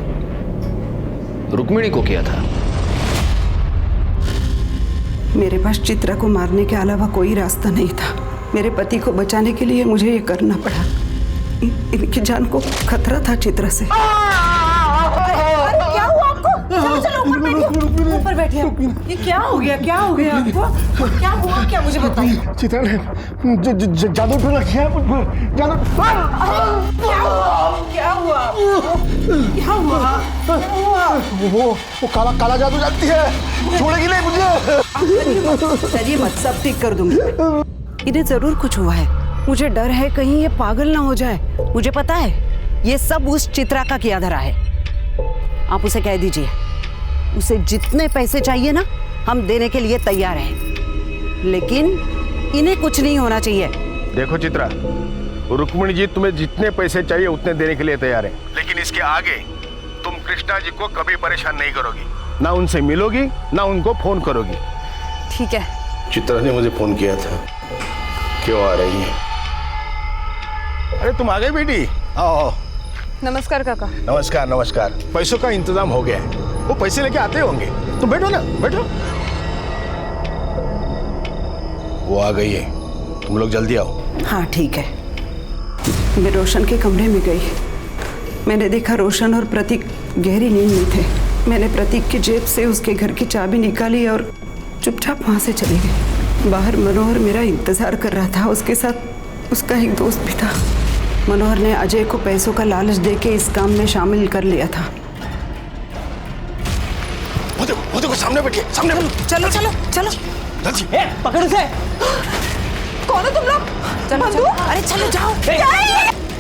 रुक्मिणी को किया था? मेरे पास चित्रा को मारने के अलावा कोई रास्ता नहीं था। मेरे पति को बचाने के लिए मुझे ये करना पड़ा। इनकी जान को खतरा था चित्रा से। क्या हुआ आपको? चलो चलो ऊपर बैठिए, ऊपर बैठिए। ये क्या हो गया, क्या हो गया आपको? क्या हुआ, क्या मुझे बताइए। चित्रा ने जादू टोना किया है मुझ पर। क्या हुआ? क्या हुआ? वो काला जादू जानती है, छोड़ेगी नहीं मुझे। चलिए मत, सब ठीक कर दूंगी। इन्हें जरूर कुछ हुआ है। मुझे डर है कहीं ये पागल ना हो जाए। मुझे पता है ये सब उस चित्रा का किया धरा है। आप उसे कह दीजिए, उसे जितने पैसे चाहिए ना, हम देने के लिए तैयार हैं, लेकिन इन्हें कुछ नहीं होना चाहिए। देखो चित्रा, रुक्मिणी जी तुम्हें जितने पैसे चाहिए उतने देने के लिए तैयार है, लेकिन इसके आगे तुम कृष्णा जी को कभी परेशान नहीं करोगी, ना उनसे मिलोगी, ना उनको फोन करोगी। ठीक है। चित्रा ने मुझे फोन किया था। क्यों आ रही है? अरे तुम आ गई बेटी? आओ। नमस्कार काका। नमस्कार नमस्कार। पैसों का इंतजाम हो गया है, वो पैसे लेके आते होंगे। तुम बैठो ना, बैठो। वो आ गई है, तुम लोग जल्दी आओ। हाँ ठीक है। मैं रोशन के कमरे में गई। मैंने देखा रोशन और प्रतीक गहरी नींद में थे। मैंने प्रतीक की जेब से उसके घर की चाबी निकाली और चुपचाप वहाँ से चली गई। बाहर मनोहर मेरा इंतजार कर रहा था। उसके साथ उसका एक दोस्त भी था। मनोहर ने अजय को पैसों का लालच देके इस काम में शामिल कर लिया था। वो देखो सामने बैठिए, सामने। चलो चलो चलो। पकड़ उसे। कौन हो तुम लोग? बंदूक? अरे चलो जाओ।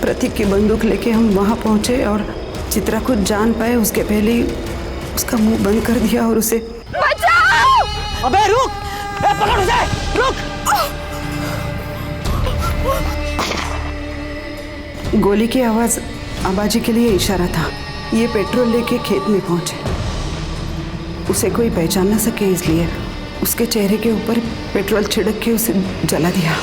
प्रतीक की बंदूक लेके हम वहाँ पहुंचे और चित्रा को जान पाए उसके पहले ही उसका मुंह बंद कर दिया और उसे। बचाओ! अबे रुक! पकड़ उसे! रुक! गोली की आवाज आबाजी के लिए इशारा था। ये पेट्रोल लेके खेत में पहुंचे। उसे कोई पहचान न सके, इसलिए उसके चेहरे के ऊपर पेट्रोल छिड़क के उसे जला दिया।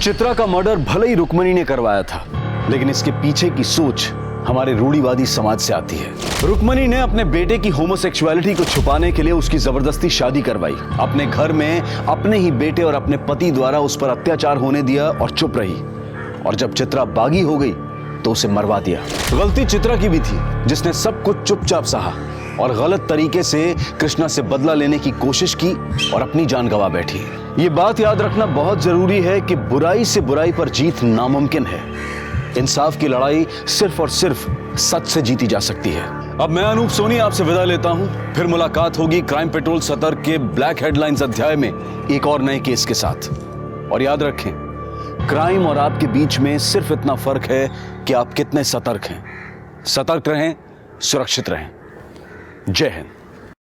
चित्रा का मर्डर भले ही रुक्मिणी ने करवाया था, लेकिन इसके पीछे की सोच हमारे रूढ़िवादी समाज से आती है। रुक्मणी ने अपने बेटे की होमोसेक्सुअलिटी को छुपाने के लिए उसकी जबरदस्ती शादी करवाई, अपने घर में अपने ही बेटे और अपने पति द्वारा उस पर अत्याचार होने दिया और चुप रही। और जब चित्रा बागी हो गई तो उसे मरवा दिया। गलती चित्रा की भी थी, जिसने सब कुछ चुपचाप सहा और गलत तरीके से कृष्णा से बदला लेने की कोशिश की और अपनी जान गंवा बैठी। ये बात याद रखना बहुत जरूरी है कि बुराई से बुराई पर जीत नामुमकिन है। इंसाफ की लड़ाई सिर्फ और सिर्फ सच से जीती जा सकती है। अब मैं अनूप सोनी आपसे विदा लेता हूं। फिर मुलाकात होगी क्राइम पेट्रोल सतर्क के ब्लैक हेडलाइंस अध्याय में एक और नए केस के साथ। और याद रखें, क्राइम और आपके बीच में सिर्फ इतना फर्क है कि आप कितने सतर्क हैं। सतर्क रहें, सुरक्षित रहें। जय हिंद।